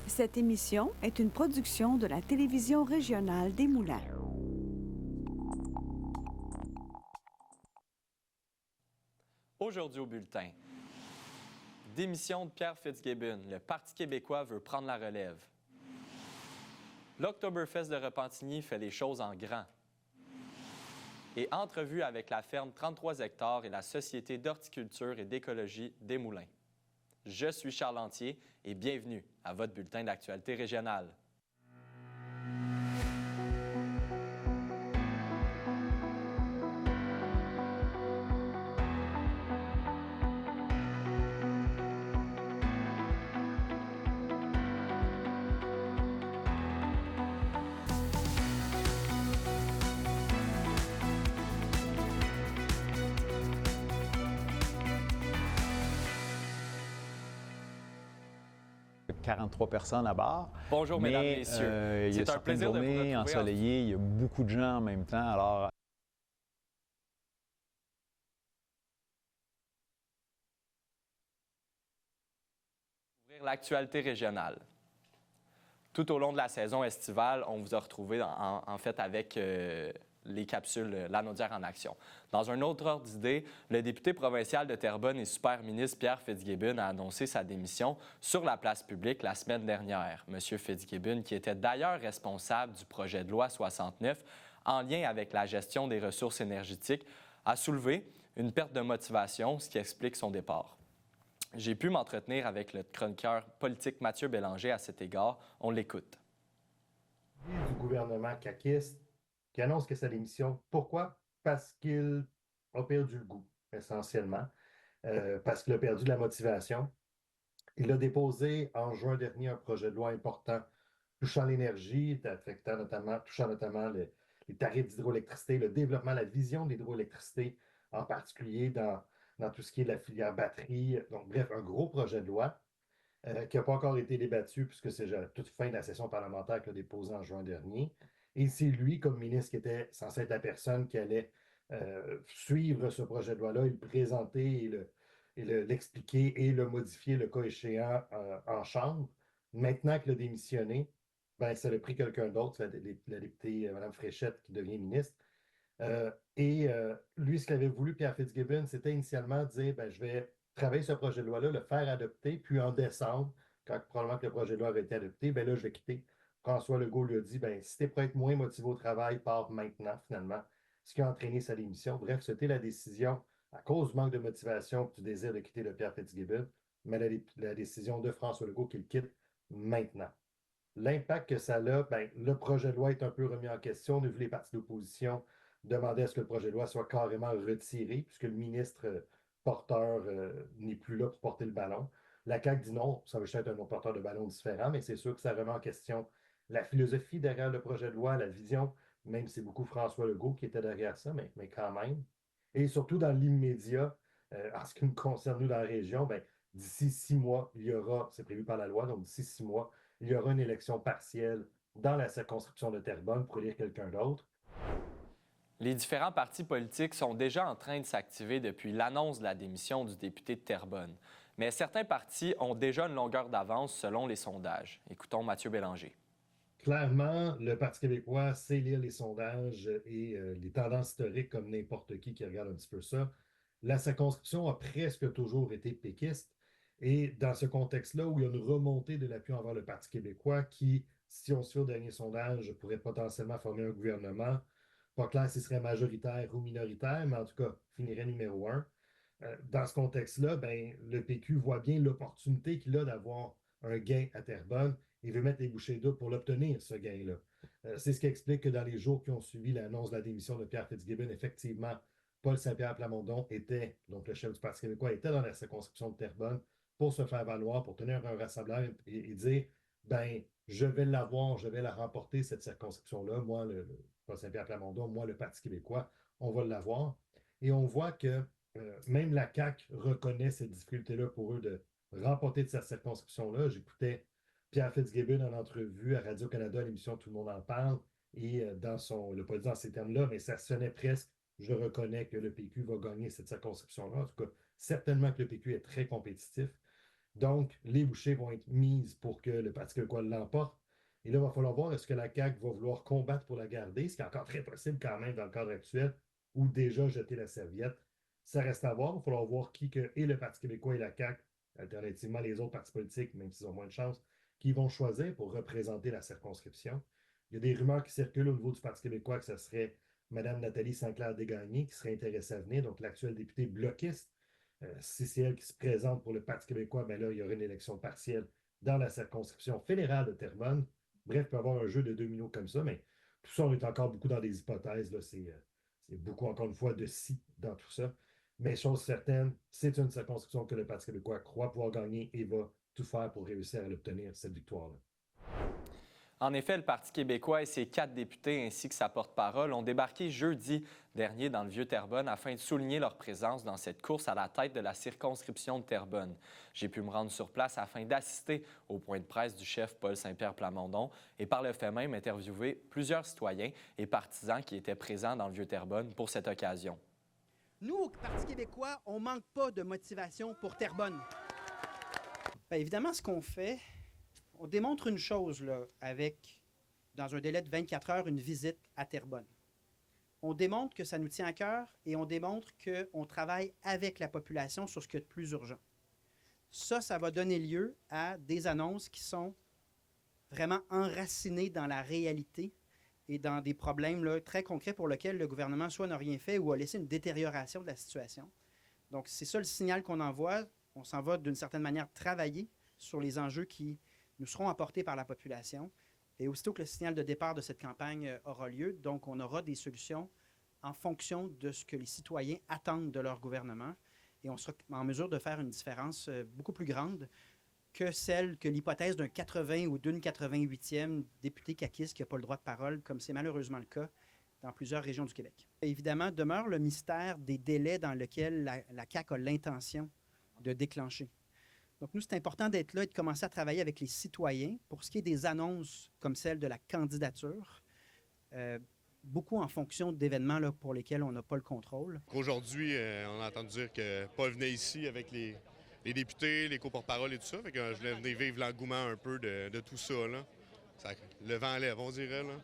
Cette émission est une production de la télévision régionale des Moulins. Aujourd'hui au bulletin, démission de Pierre Fitzgibbon. Le Parti québécois veut prendre la relève. L'Oktoberfest de Repentigny fait les choses en grand. Et entrevue avec la ferme 33 hectares et la Société d'horticulture et d'écologie des Moulins. Je suis Charles Lantier et bienvenue à votre bulletin d'actualité régionale. « 43 personnes à bord. Bonjour, mesdames et messieurs. Il y a C'est un plaisir de vous retrouver ensoleillées, il y a beaucoup de gens en même temps. Alors, Ouvrir l'actualité régionale. Tout au long de la saison estivale, on vous a retrouvé en fait avec les capsules Lanaudière en action. Dans un autre ordre d'idée, le député provincial de Terrebonne et super ministre Pierre Fitzgibbon a annoncé sa démission sur la place publique la semaine dernière. M. Fitzgibbon, qui était d'ailleurs responsable du projet de loi 69 en lien avec la gestion des ressources énergétiques, a soulevé une perte de motivation, ce qui explique son départ. J'ai pu m'entretenir avec le chroniqueur politique Mathieu Bélanger à cet égard. On l'écoute. Du gouvernement caquiste qui annonce que sa démission. Pourquoi? Parce qu'il a perdu le goût, essentiellement, parce qu'il a perdu la motivation. Il a déposé en juin dernier un projet de loi important touchant l'énergie, touchant notamment les tarifs d'hydroélectricité, le développement, la vision de l'hydroélectricité, en particulier dans tout ce qui est la filière batterie. Donc, bref, un gros projet de loi qui n'a pas encore été débattu puisque c'est à la toute fin de la session parlementaire qu'il a déposé en juin dernier. Et c'est lui, comme ministre, qui était censé être la personne qui allait suivre ce projet de loi-là, et le présenter l'expliquer et le modifier le cas échéant en Chambre. Maintenant qu'il a démissionné, ben, ça a pris quelqu'un d'autre, la députée Mme Fréchette, qui devient ministre. Lui, ce qu'avait voulu Pierre Fitzgibbon, c'était initialement dire ben, je vais travailler ce projet de loi-là, le faire adopter, puis en décembre, quand probablement que le projet de loi aurait été adopté, ben là, je vais quitter. François Legault lui a dit ben, si t'es prêt à être moins motivé au travail, pars maintenant, finalement, ce qui a entraîné sa démission. Bref, c'était la décision, à cause du manque de motivation et du désir de quitter le Pierre Fitzgibbon, mais la décision de François Legault qu'il quitte maintenant. L'impact que ça a, ben, le projet de loi est un peu remis en question. On a vu les partis d'opposition demander à ce que le projet de loi soit carrément retiré, puisque le ministre porteur n'est plus là pour porter le ballon. La CAQ dit non, ça veut juste être un autre porteur de ballon différent, mais c'est sûr que ça remet en question la philosophie derrière le projet de loi, la vision, même si c'est beaucoup François Legault qui était derrière ça, mais quand même. Et surtout dans l'immédiat, en ce qui nous concerne, nous, dans la région, ben, d'ici 6 mois, il y aura, c'est prévu par la loi, donc d'ici 6 mois, il y aura une élection partielle dans la circonscription de Terrebonne pour élire quelqu'un d'autre. Les différents partis politiques sont déjà en train de s'activer depuis l'annonce de la démission du député de Terrebonne. Mais certains partis ont déjà une longueur d'avance selon les sondages. Écoutons Mathieu Bélanger. Clairement, le Parti québécois sait lire les sondages et les tendances historiques comme n'importe qui regarde un petit peu ça. La circonscription a presque toujours été péquiste. Et dans ce contexte-là, où il y a une remontée de l'appui envers le Parti québécois qui, si on se fait au dernier sondage, pourrait potentiellement former un gouvernement, pas clair s'il serait majoritaire ou minoritaire, mais en tout cas, finirait numéro un. Dans ce contexte-là, ben, le PQ voit bien l'opportunité qu'il a d'avoir un gain à Terrebonne et veut mettre les bouchées doubles pour l'obtenir, ce gain-là. C'est ce qui explique que dans les jours qui ont suivi l'annonce de la démission de Pierre Fitzgibbon, effectivement, Paul Saint-Pierre Plamondon était, donc le chef du Parti québécois, était dans la circonscription de Terrebonne pour se faire valoir, pour tenir un rassemblage et dire ben, je vais l'avoir, je vais la remporter, cette circonscription-là. Moi, Paul Saint-Pierre Plamondon, moi, le Parti québécois, on va l'avoir. Et on voit que même la CAQ reconnaît cette difficulté-là pour eux de remporter de cette circonscription-là. J'écoutais Pierre Fitzgibbon en entrevue à Radio-Canada, à l'émission Tout le monde en parle, et il n'a pas dit dans ces termes-là, mais ça sonnait presque, je reconnais que le PQ va gagner cette circonscription-là. En tout cas, certainement que le PQ est très compétitif. Donc, les bouchées vont être mises pour que le Parti québécois l'emporte. Et là, il va falloir voir est-ce que la CAQ va vouloir combattre pour la garder, ce qui est encore très possible quand même dans le cadre actuel, ou déjà jeter la serviette. Ça reste à voir. Il va falloir voir qui que, et le Parti québécois et la CAQ, alternativement les autres partis politiques, même s'ils ont moins de chance, qui vont choisir pour représenter la circonscription. Il y a des rumeurs qui circulent au niveau du Parti québécois que ce serait Mme Nathalie Saint-Clair-Desgagnés qui serait intéressée à venir, donc l'actuelle députée bloquiste. Si c'est elle qui se présente pour le Parti québécois, bien là, il y aura une élection partielle dans la circonscription fédérale de Terrebonne. Bref, il peut y avoir un jeu de dominos comme ça, mais tout ça, on est encore beaucoup dans des hypothèses. Là, c'est beaucoup, encore une fois, de si dans tout ça. Mais chose certaine, c'est une circonscription que le Parti québécois croit pouvoir gagner et va tout faire pour réussir à l'obtenir, cette victoire-là. En effet, le Parti québécois et ses 4 députés ainsi que sa porte-parole ont débarqué jeudi dernier dans le Vieux-Terrebonne afin de souligner leur présence dans cette course à la tête de la circonscription de Terrebonne. J'ai pu me rendre sur place afin d'assister au point de presse du chef Paul Saint-Pierre Plamondon et par le fait même interviewer plusieurs citoyens et partisans qui étaient présents dans le Vieux-Terrebonne pour cette occasion. Nous, au Parti québécois, on ne manque pas de motivation pour Terrebonne. Bien, évidemment, ce qu'on fait, on démontre une chose là, avec, dans un délai de 24 heures, une visite à Terrebonne. On démontre que ça nous tient à cœur et on démontre qu'on travaille avec la population sur ce qui est de plus urgent. Ça va donner lieu à des annonces qui sont vraiment enracinées dans la réalité et dans des problèmes là, très concrets pour lesquels le gouvernement soit n'a rien fait ou a laissé une détérioration de la situation. Donc, c'est ça le signal qu'on envoie. On s'en va d'une certaine manière travailler sur les enjeux qui nous seront apportés par la population. Et aussitôt que le signal de départ de cette campagne aura lieu, donc on aura des solutions en fonction de ce que les citoyens attendent de leur gouvernement. Et on sera en mesure de faire une différence beaucoup plus grande que celle que l'hypothèse d'un 80 ou d'une 88e député caquiste qui n'a pas le droit de parole, comme c'est malheureusement le cas dans plusieurs régions du Québec. Évidemment, demeure le mystère des délais dans lesquels la CAQ a l'intention de déclencher. Donc, nous, c'est important d'être là et de commencer à travailler avec les citoyens pour ce qui est des annonces comme celle de la candidature, beaucoup en fonction d'événements là, pour lesquels on n'a pas le contrôle. Aujourd'hui, on a entendu dire que Paul venait ici avec les députés, les co-porte-paroles et tout ça. Fait que je voulais venir vivre l'engouement un peu de tout ça, là. Le vent lève, on dirait, là.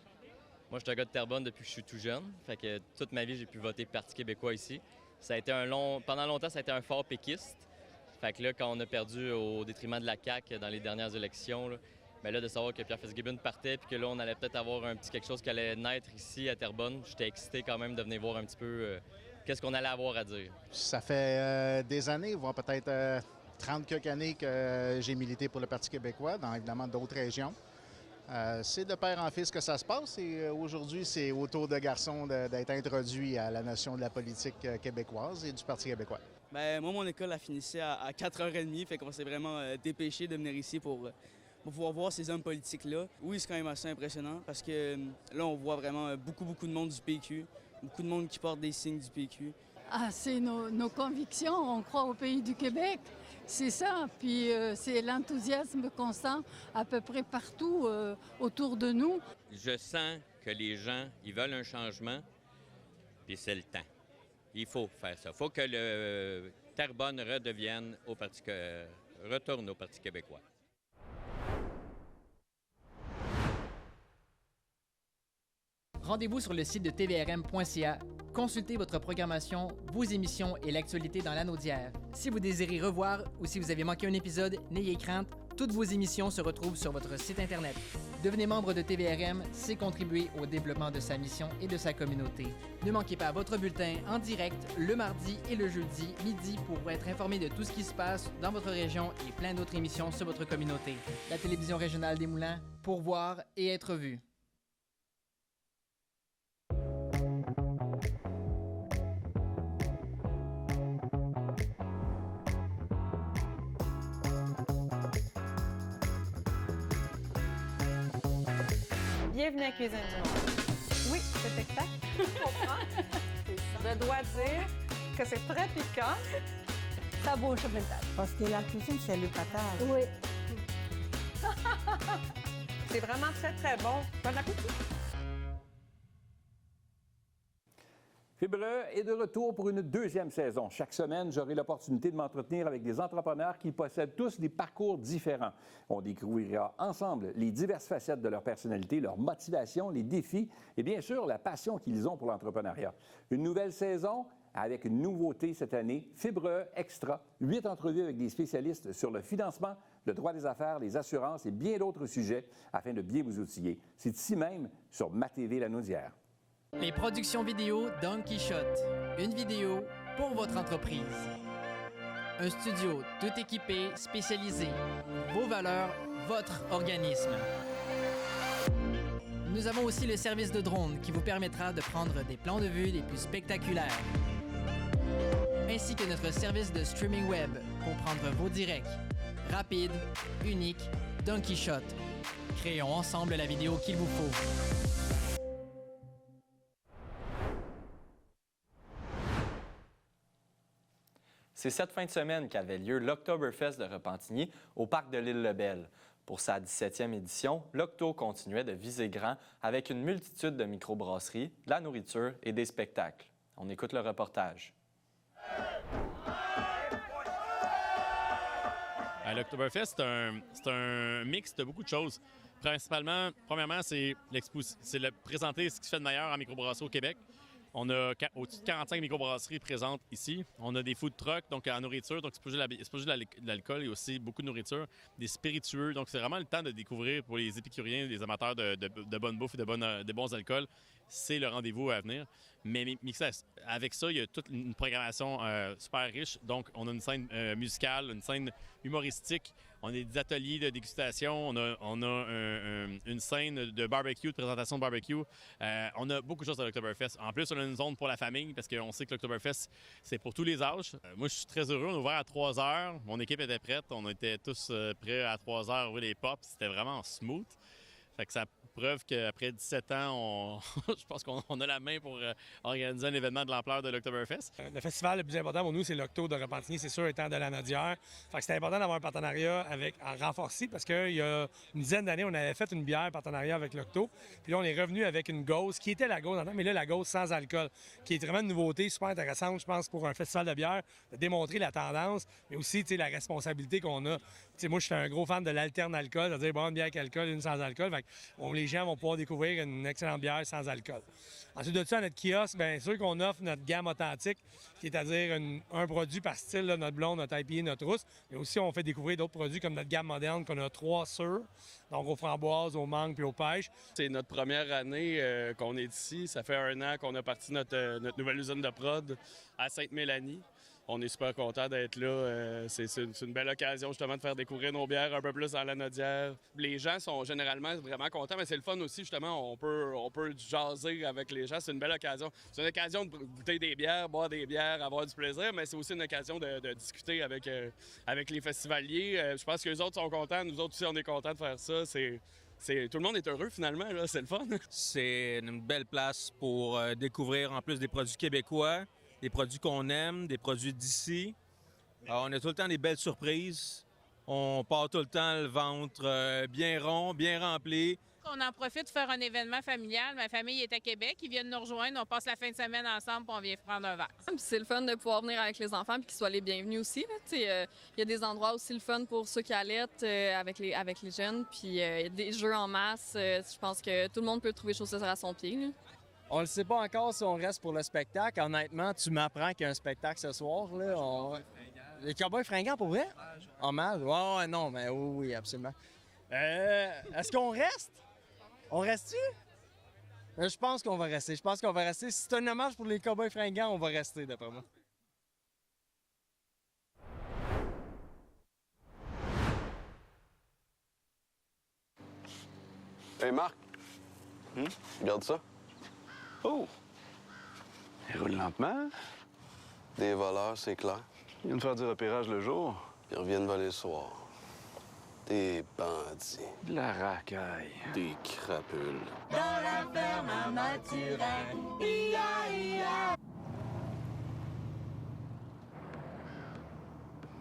Moi, je suis un gars de Terrebonne depuis que je suis tout jeune. Fait que toute ma vie, j'ai pu voter Parti québécois ici. Ça a été pendant longtemps, ça a été un fort péquiste. Fait que là, quand on a perdu au détriment de la CAQ dans les dernières élections, là, bien là, de savoir que Pierre Fitzgibbon partait puis que là, on allait peut-être avoir un petit quelque chose qui allait naître ici à Terrebonne, j'étais excité quand même de venir voir un petit peu qu'est-ce qu'on allait avoir à dire. Ça fait des années, voire peut-être 30 quelques années que j'ai milité pour le Parti québécois, dans évidemment d'autres régions. C'est de père en fils que ça se passe et aujourd'hui, c'est au tour de garçon d'être introduit à la notion de la politique québécoise et du Parti québécois. Bien, moi, mon école a finissé à 4h30, fait qu'on s'est vraiment dépêché de venir ici pour pouvoir voir ces hommes politiques-là. Oui, c'est quand même assez impressionnant parce que là, on voit vraiment beaucoup de monde du PQ, beaucoup de monde qui porte des signes du PQ. Ah, c'est nos convictions, on croit au pays du Québec, c'est ça. Puis c'est l'enthousiasme constant à peu près partout autour de nous. Je sens que les gens, ils veulent un changement, puis c'est le temps. Il faut faire ça. Il faut que le Terrebonne retourne au Parti québécois. Rendez-vous sur le site de tvrm.ca. Consultez votre programmation, vos émissions et l'actualité dans l'anneau d'hier. Si vous désirez revoir ou si vous avez manqué un épisode, n'ayez crainte, toutes vos émissions se retrouvent sur votre site Internet. Devenez membre de TVRM, c'est contribuer au développement de sa mission et de sa communauté. Ne manquez pas votre bulletin en direct le mardi et le jeudi midi pour être informé de tout ce qui se passe dans votre région et plein d'autres émissions sur votre communauté. La télévision régionale des Moulins, pour voir et être vu. Bienvenue à Cuisine du Monde. Oui, c'est exact. Je comprends. Je dois dire que c'est très piquant. Ça bouge peut-être. Parce que la cuisine, c'est le patate. Oui. C'est vraiment très bon. Bon appétit. Fibre est de retour pour une deuxième saison. Chaque semaine, j'aurai l'opportunité de m'entretenir avec des entrepreneurs qui possèdent tous des parcours différents. On découvrira ensemble les diverses facettes de leur personnalité, leur motivation, les défis et bien sûr la passion qu'ils ont pour l'entrepreneuriat. Une nouvelle saison avec une nouveauté cette année, Fibre Extra. 8 entrevues avec des spécialistes sur le financement, le droit des affaires, les assurances et bien d'autres sujets afin de bien vous outiller. C'est ici même sur MaTV Lanaudière. Les productions vidéo Don Quichotte. Une vidéo pour votre entreprise. Un studio tout équipé, spécialisé. Vos valeurs, votre organisme. Nous avons aussi le service de drone qui vous permettra de prendre des plans de vue les plus spectaculaires. Ainsi que notre service de streaming web pour prendre vos directs. Rapide, unique, Don Quichotte. Créons ensemble la vidéo qu'il vous faut. C'est cette fin de semaine qu'avait lieu l'Oktoberfest de Repentigny au parc de l'Île-Lebel. Pour sa 17e édition, l'Octo continuait de viser grand avec une multitude de microbrasseries, de la nourriture et des spectacles. On écoute le reportage. L'Oktoberfest, c'est un mix de beaucoup de choses. Principalement, premièrement, c'est présenter ce qui se fait de meilleur en microbrasserie au Québec. On a au-dessus de 45 microbrasseries présentes ici. On a des food trucks, donc en nourriture, donc c'est pas juste de l'alcool, il y a aussi beaucoup de nourriture, des spiritueux. Donc c'est vraiment le temps de découvrir pour les épicuriens, les amateurs de bonne bouffe et de bons alcools. C'est le rendez-vous à venir. Mais mixé avec ça, il y a toute une programmation super riche. Donc, on a une scène musicale, une scène humoristique, on a des ateliers de dégustation, on a une scène de barbecue, de présentation de barbecue. On a beaucoup de choses à l'Oktoberfest. En plus, on a une zone pour la famille parce qu'on sait que l'Oktoberfest, c'est pour tous les âges. Moi, je suis très heureux. On a ouvert à 3 heures. Mon équipe était prête. On était tous prêts à 3 heures à ouvrir les pops. C'était vraiment smooth. Fait que ça preuve qu'après 17 ans, je pense qu'on a la main pour organiser un événement de l'ampleur de l'Oktoberfest. Le festival le plus important pour nous, c'est l'Octo de Repentigny, c'est sûr, étant de la Lanaudière. Fait que c'était important d'avoir un partenariat en renforcé parce qu'il y a une dizaine d'années, on avait fait une bière partenariat avec l'Octo. Puis là, on est revenu avec une Gauze, qui était la Gauze en temps, mais là, la Gauze sans alcool, qui est vraiment une nouveauté super intéressante, je pense, pour un festival de bière, de démontrer la tendance, mais aussi la responsabilité qu'on a. Moi, je suis un gros fan de l'alterne-alcool, c'est-à-dire une bière avec alcool, une sans alcool. Fait que les gens vont pouvoir découvrir une excellente bière sans alcool. Ensuite de ça, à notre kiosque, bien sûr qu'on offre notre gamme authentique, c'est-à-dire un produit par style, là, notre blonde, notre IPA, notre rousse. Mais aussi, on fait découvrir d'autres produits comme notre gamme moderne, qu'on a 3 sûrs, donc aux framboises, aux mangues puis aux pêches. C'est notre première année qu'on est ici. Ça fait 1 an qu'on a parti notre nouvelle usine de prod à Sainte-Mélanie. On est super content d'être là. C'est une belle occasion justement de faire découvrir nos bières un peu plus dans la Lanaudière. Les gens sont généralement vraiment contents, mais c'est le fun aussi justement. On peut jaser avec les gens. C'est une belle occasion. C'est une occasion de goûter des bières, boire des bières, avoir du plaisir, mais c'est aussi une occasion de discuter avec les festivaliers. Je pense que les autres sont contents. Nous autres aussi, on est contents de faire ça. Tout le monde est heureux finalement, là. C'est le fun. C'est une belle place pour découvrir en plus des produits québécois. Des produits qu'on aime, des produits d'ici. On a tout le temps des belles surprises. On part tout le temps le ventre bien rond, bien rempli. On en profite de faire un événement familial. Ma famille est à Québec, ils viennent nous rejoindre. On passe la fin de semaine ensemble puis on vient prendre un verre. C'est le fun de pouvoir venir avec les enfants et qu'ils soient les bienvenus aussi. Il y a des endroits aussi le fun pour ceux qui allaitent avec les jeunes. Puis il y a des jeux en masse. Je pense que tout le monde peut trouver chaussures à son pied. Là. On ne sait pas encore si on reste pour le spectacle. Honnêtement, tu m'apprends qu'il y a un spectacle ce soir. Là. Les Cowboys fringants, pour vrai? Hommage? Ouais, non, mais oui, absolument. Est-ce qu'on reste? On reste-tu? Je pense qu'on va rester. Si c'est un hommage pour les Cowboys fringants, on va rester, d'après moi. Hey, Marc. Regarde ça. Oh! Il roule lentement. Des voleurs, c'est clair. Ils viennent faire du repérage le jour. Ils reviennent voler le soir. Des bandits. De la racaille. Des crapules. Dans la ferme à Mathurin, ia.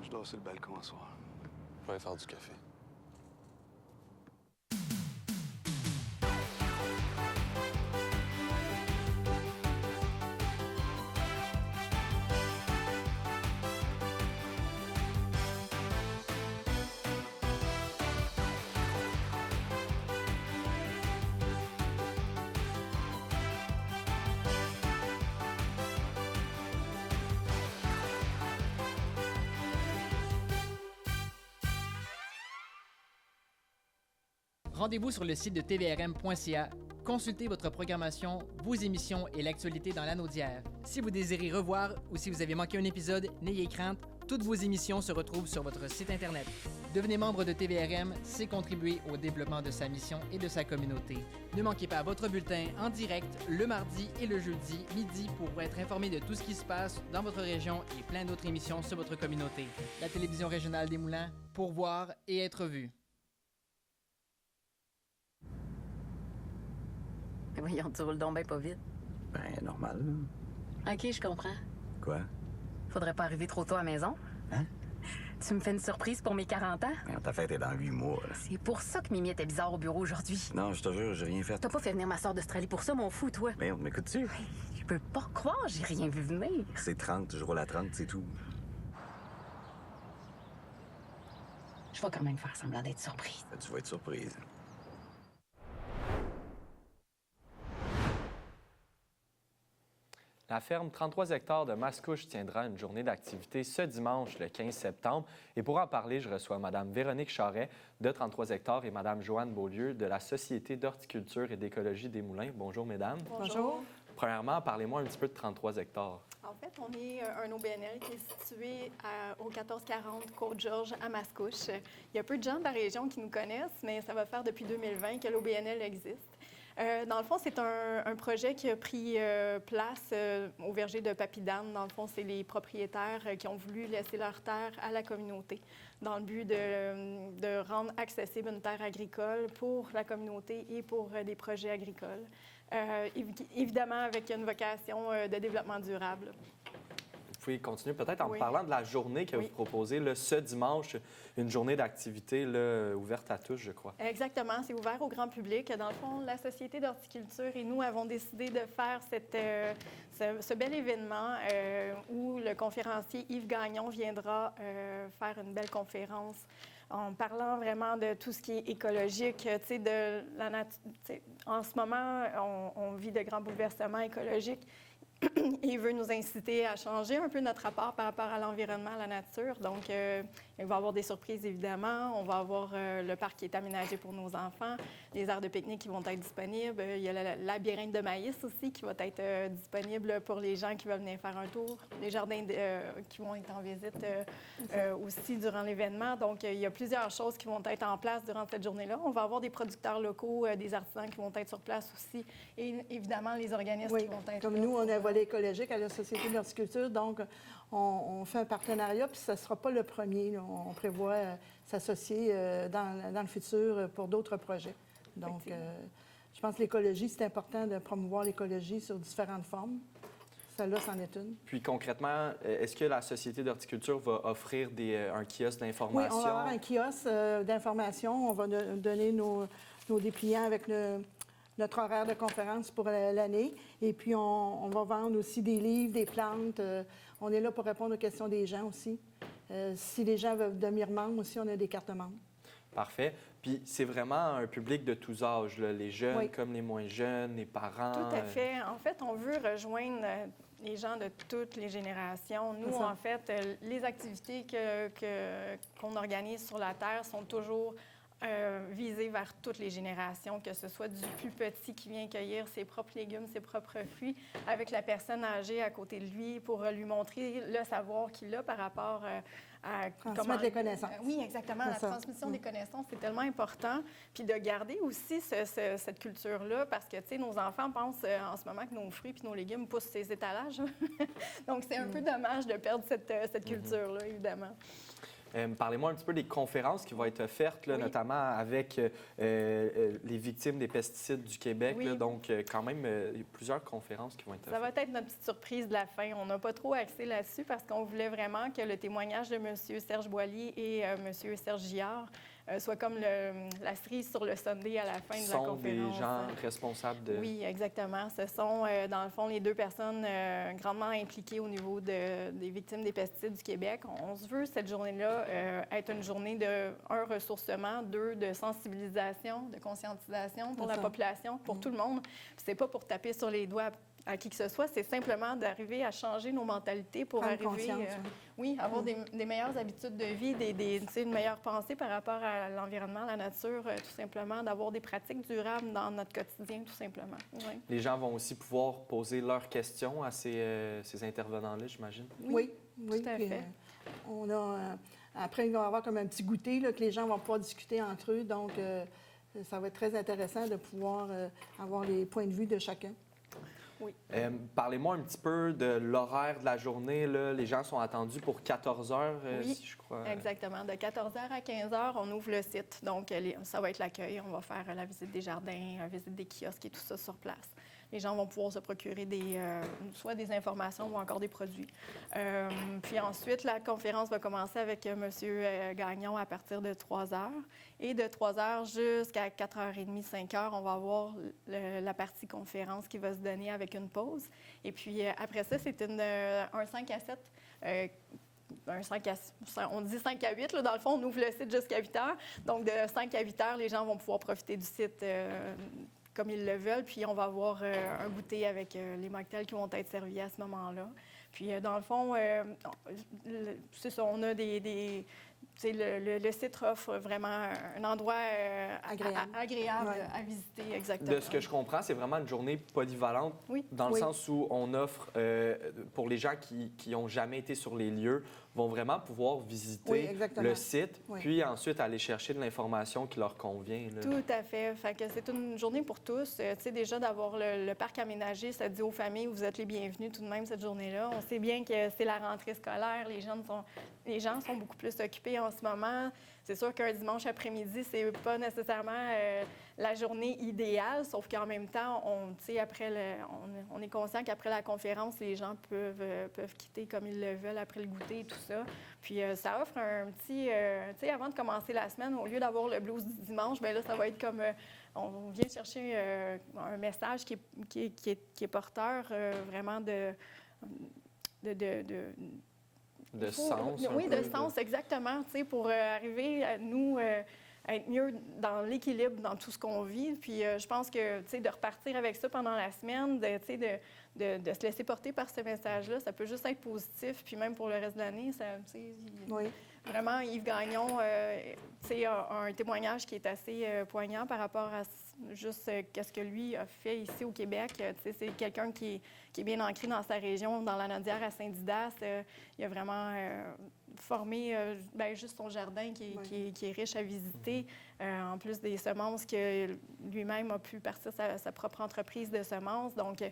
Je dors sur le balcon ce soir. Je vais aller faire du café. Rendez-vous sur le site de tvrm.ca. Consultez votre programmation, vos émissions et l'actualité dans l'Anaudière. Si vous désirez revoir ou si vous avez manqué un épisode, n'ayez crainte, toutes vos émissions se retrouvent sur votre site Internet. Devenez membre de TVRM, c'est contribuer au développement de sa mission et de sa communauté. Ne manquez pas votre bulletin en direct le mardi et le jeudi midi pour être informé de tout ce qui se passe dans votre région et plein d'autres émissions sur votre communauté. La télévision régionale des Moulins, pour voir et être vu. Voyons, tu roules donc bien pas vite. Ben, normal. OK, je comprends. Quoi? Faudrait pas arriver trop tôt à la maison. Hein? Tu me fais une surprise pour mes 40 ans? Ta fête est dans 8 mois, là. C'est pour ça que Mimi était bizarre au bureau aujourd'hui. Non, je te jure, j'ai rien fait. T'as pas fait venir ma soeur d'Australie pour ça, mon fou, toi? Merde, m'écoutes-tu? Je peux pas croire, j'ai rien vu venir. C'est 30, je roule à 30, c'est tout. Je vais quand même faire semblant d'être surprise. Tu vas être surprise. La ferme 33 hectares de Mascouche tiendra une journée d'activité ce dimanche, le 15 septembre. Et pour en parler, je reçois Mme Véronique Charret de 33 hectares et Mme Joanne Beaulieu de la Société d'horticulture et d'écologie des Moulins. Bonjour, mesdames. Bonjour. Premièrement, parlez-moi un petit peu de 33 hectares. En fait, on est un OBNL qui est situé au 1440 Côte-Georges à Mascouche. Il y a peu de gens de la région qui nous connaissent, mais ça va faire depuis 2020 que l'OBNL existe. Dans le fond, c'est un projet qui a pris place au verger de Papidane. Dans le fond, c'est les propriétaires qui ont voulu laisser leur terre à la communauté dans le but de rendre accessible une terre agricole pour la communauté et pour des projets agricoles. Évidemment, avec une vocation de développement durable. Vous pouvez continuer peut-être en me parlant de la journée que vous proposez là, ce dimanche, une journée d'activité là, ouverte à tous, je crois. Exactement, c'est ouvert au grand public. Dans le fond, la Société d'horticulture et nous avons décidé de faire ce bel événement où le conférencier Yves Gagnon viendra faire une belle conférence en parlant vraiment de tout ce qui est écologique, de la nature. En ce moment, on vit de grands bouleversements écologiques. Il veut nous inciter à changer un peu notre rapport par rapport à l'environnement, à la nature. Donc, il va y avoir des surprises, évidemment. On va avoir le parc qui est aménagé pour nos enfants, les aires de pique-nique qui vont être disponibles. Il y a le labyrinthe de maïs aussi qui va être disponible pour les gens qui veulent venir faire un tour. Les jardins qui vont être en visite aussi durant l'événement. Donc, il y a plusieurs choses qui vont être en place durant cette journée-là. On va avoir des producteurs locaux, des artisans qui vont être sur place aussi. Et évidemment, les organismes qui vont être comme là. nous, on a un volet écologique à la Société d'horticulture, donc on fait un partenariat, puis ce ne sera pas le premier. Là. On prévoit s'associer dans le futur pour d'autres projets. Donc, je pense que l'écologie, c'est important de promouvoir l'écologie sur différentes formes. Celle-là, c'en est une. Puis concrètement, est-ce que la Société d'horticulture va offrir un kiosque d'information? Oui, on va avoir un kiosque d'information. On va donner nos dépliants avec notre horaire de conférence pour l'année. Et puis, on va vendre aussi des livres, des plantes. On est là pour répondre aux questions des gens aussi. Si les gens veulent devenir membres aussi, on a des cartes membres. Parfait. Puis c'est vraiment un public de tous âges, là, les jeunes comme les moins jeunes, les parents. Tout à fait. En fait, on veut rejoindre les gens de toutes les générations. Nous, en fait, les activités qu'on organise sur la Terre sont toujours visées vers toutes les générations, que ce soit du plus petit qui vient cueillir ses propres légumes, ses propres fruits, avec la personne âgée à côté de lui pour lui montrer le savoir qu'il a par rapport à transmettre les connaissances. Oui, exactement. La transmission des connaissances, c'est tellement important. Puis de garder aussi cette culture-là, parce que, tu sais, nos enfants pensent en ce moment que nos fruits puis nos légumes poussent ces étalages. Donc, c'est un peu dommage de perdre cette culture-là, évidemment. Parlez-moi un petit peu des conférences qui vont être offertes, là, notamment avec les victimes des pesticides du Québec. Oui. Là, donc, quand même, il y a plusieurs conférences qui vont être offertes. Ça va être notre petite surprise de la fin. On n'a pas trop axé là-dessus parce qu'on voulait vraiment que le témoignage de M. Serge Boilly et M. Serge Gillard soit comme la cerise sur le sundae à la fin de la conférence. Ce sont des gens responsables de... Oui, exactement. Ce sont, dans le fond, les deux personnes grandement impliquées au niveau des victimes des pesticides du Québec. On se veut, cette journée-là, être une journée de, ressourcement, 2, de sensibilisation, de conscientisation pour la population, pour tout le monde. C'est pas pour taper sur les doigts à qui que ce soit, c'est simplement d'arriver à changer nos mentalités pour Prendre arriver, conscience, oui, avoir des meilleures habitudes de vie, une meilleure pensée par rapport à l'environnement, la nature, tout simplement, d'avoir des pratiques durables dans notre quotidien, tout simplement. Oui. Les gens vont aussi pouvoir poser leurs questions à ces intervenants-là, j'imagine? Oui, tout à fait. On a, après, il va y avoir comme un petit goûter là, que les gens vont pouvoir discuter entre eux. Donc, ça va être très intéressant de pouvoir avoir les points de vue de chacun. Oui. Parlez-moi un petit peu de l'horaire de la journée. Là. Les gens sont attendus pour 14 heures, oui, si je crois. Exactement. De 14 h à 15 h, on ouvre le site. Donc, ça va être l'accueil. On va faire la visite des jardins, la visite des kiosques et tout ça sur place. Les gens vont pouvoir se procurer soit des informations ou encore des produits. Puis ensuite, la conférence va commencer avec M. Gagnon à partir de 3 h. Et de 3 h jusqu'à 4h30, 5 h, on va avoir la partie conférence qui va se donner avec une pause. Et puis après ça, c'est un 5 à 7. On dit 5 à 8. Là, dans le fond, on ouvre le site jusqu'à 8 h. Donc, de 5 à 8 h, les gens vont pouvoir profiter du site comme ils le veulent. Puis, on va avoir un goûter avec les mocktails qui vont être servis à ce moment-là. Puis, dans le fond, c'est ça, on a le site offre vraiment un endroit agréable à visiter, exactement. De ce que je comprends, c'est vraiment une journée polyvalente, dans le sens où on offre, pour les gens qui n'ont jamais été sur les lieux, vont vraiment pouvoir visiter le site, puis ensuite aller chercher de l'information qui leur convient. Là. Tout à fait. Fait que c'est une journée pour tous. Tu sais, déjà d'avoir le parc aménagé, ça dit aux familles, vous êtes les bienvenus tout de même cette journée-là. On sait bien que c'est la rentrée scolaire, les gens sont beaucoup plus occupés en ce moment. C'est sûr qu'un dimanche après-midi, c'est pas nécessairement la journée idéale, sauf qu'en même temps, on est conscient qu'après la conférence, les gens peuvent quitter comme ils le veulent après le goûter et tout ça. Puis ça offre un petit... tu sais, avant de commencer la semaine, au lieu d'avoir le blues du dimanche, bien là, ça va être comme... on vient chercher un message qui est porteur vraiment de sens. Oui, de sens, exactement, tu sais, pour arriver à nous être mieux dans l'équilibre dans tout ce qu'on vit. Puis je pense que, tu sais, de repartir avec ça pendant la semaine, de se laisser porter par ce message-là, ça peut juste être positif. Puis même pour le reste de l'année, ça, tu sais, vraiment, Yves Gagnon, tu sais, a un témoignage qui est assez poignant par rapport à juste qu'est-ce que lui a fait ici au Québec. Tu sais, c'est quelqu'un qui est bien ancré dans sa région, dans la Nodière à Saint-Didas. Il a vraiment formé juste son jardin qui est riche à visiter, en plus des semences que lui-même a pu partir sa propre entreprise de semences. Donc,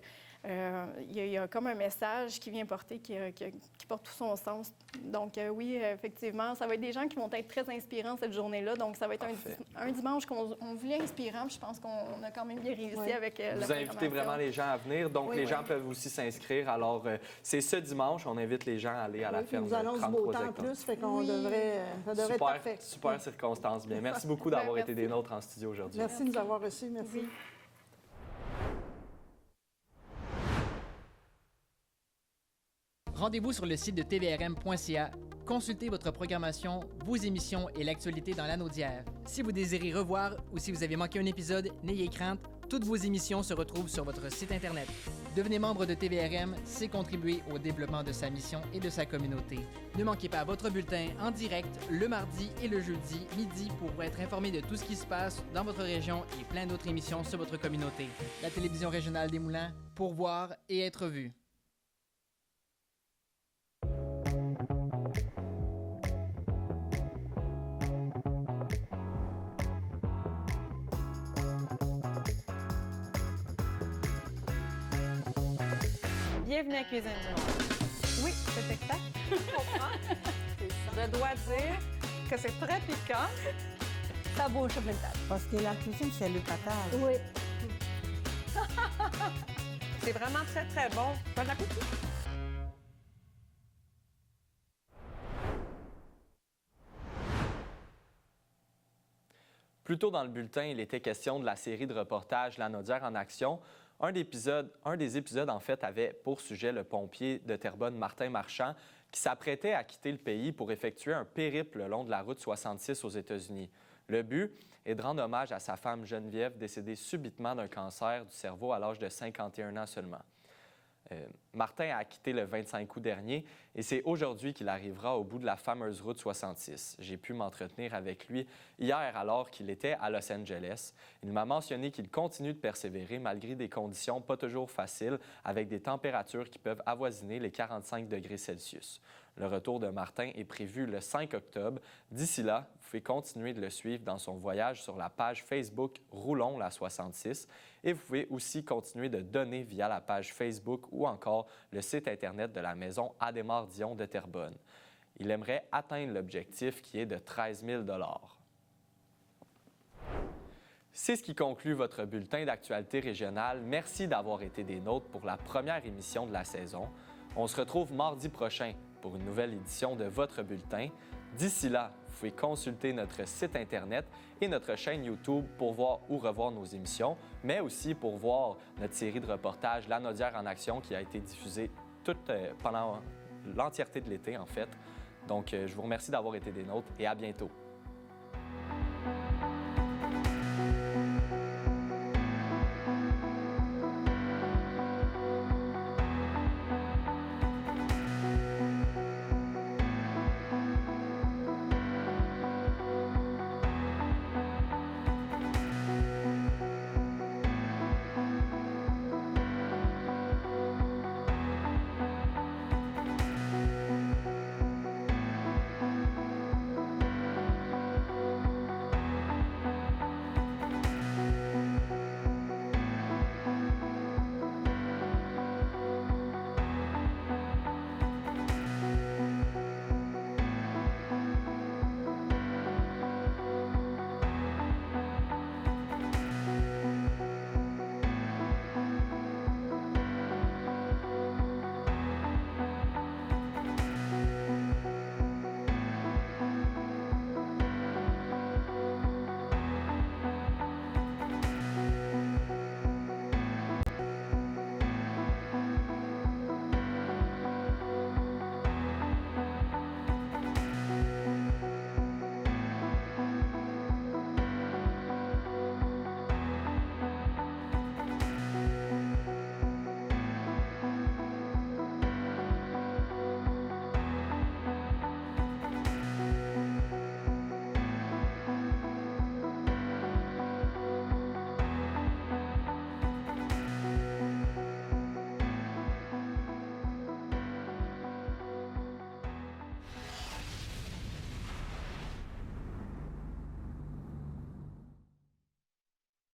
il y a comme un message qui vient porter, qui porte tout son sens. Donc, oui, effectivement, ça va être des gens qui vont être très inspirants cette journée-là. Donc, ça va être un dimanche qu'on voulait inspirant. Je pense qu'on a quand même bien réussi avec la Vous invitez vraiment les gens à venir. Donc, les gens peuvent aussi s'inscrire. Alors, c'est ce dimanche. On invite les gens à aller à la ferme. Nous annonce beau temps en plus, fait qu'on devrait être parfait. Super circonstance. Bien, merci beaucoup d'avoir été des nôtres en studio aujourd'hui. Merci de nous avoir reçus. Merci. Rendez-vous sur le site de tvrm.ca. Consultez votre programmation, vos émissions et l'actualité dans l'Anaudière. Si vous désirez revoir ou si vous avez manqué un épisode, n'ayez crainte, toutes vos émissions se retrouvent sur votre site Internet. Devenez membre de TVRM, c'est contribuer au développement de sa mission et de sa communauté. Ne manquez pas votre bulletin en direct le mardi et le jeudi midi pour être informé de tout ce qui se passe dans votre région et plein d'autres émissions sur votre communauté. La télévision régionale des Moulins, pour voir et être vue. Bienvenue à Cuisine du Monde. Oui, c'est exact. Je comprends. Je dois dire que c'est très piquant. Ça bouge sur le table. Parce que la cuisine, c'est le patate. Oui. C'est vraiment très, très bon. Bon appétit. Plus tôt dans le bulletin, il était question de la série de reportages La Nodière en action. Un des épisodes, en fait, avait pour sujet le pompier de Terrebonne, Martin Marchand, qui s'apprêtait à quitter le pays pour effectuer un périple le long de la route 66 aux États-Unis. Le but est de rendre hommage à sa femme Geneviève, décédée subitement d'un cancer du cerveau à l'âge de 51 ans seulement. Martin a quitté le 25 août dernier et c'est aujourd'hui qu'il arrivera au bout de la fameuse route 66. J'ai pu m'entretenir avec lui hier alors qu'il était à Los Angeles. Il m'a mentionné qu'il continue de persévérer malgré des conditions pas toujours faciles avec des températures qui peuvent avoisiner les 45 degrés Celsius. Le retour de Martin est prévu le 5 octobre. D'ici là, vous pouvez continuer de le suivre dans son voyage sur la page Facebook Roulons la 66 et vous pouvez aussi continuer de donner via la page Facebook ou encore le site Internet de la maison Adhémar-Dion de Terrebonne. Il aimerait atteindre l'objectif qui est de 13 000 $. C'est ce qui conclut votre bulletin d'actualité régionale. Merci d'avoir été des nôtres pour la première émission de la saison. On se retrouve mardi prochain pour une nouvelle édition de votre bulletin. D'ici là, vous pouvez consulter notre site Internet et notre chaîne YouTube pour voir ou revoir nos émissions, mais aussi pour voir notre série de reportages La Naudière en action qui a été diffusée pendant l'entièreté de l'été, en fait. Donc, je vous remercie d'avoir été des nôtres et à bientôt.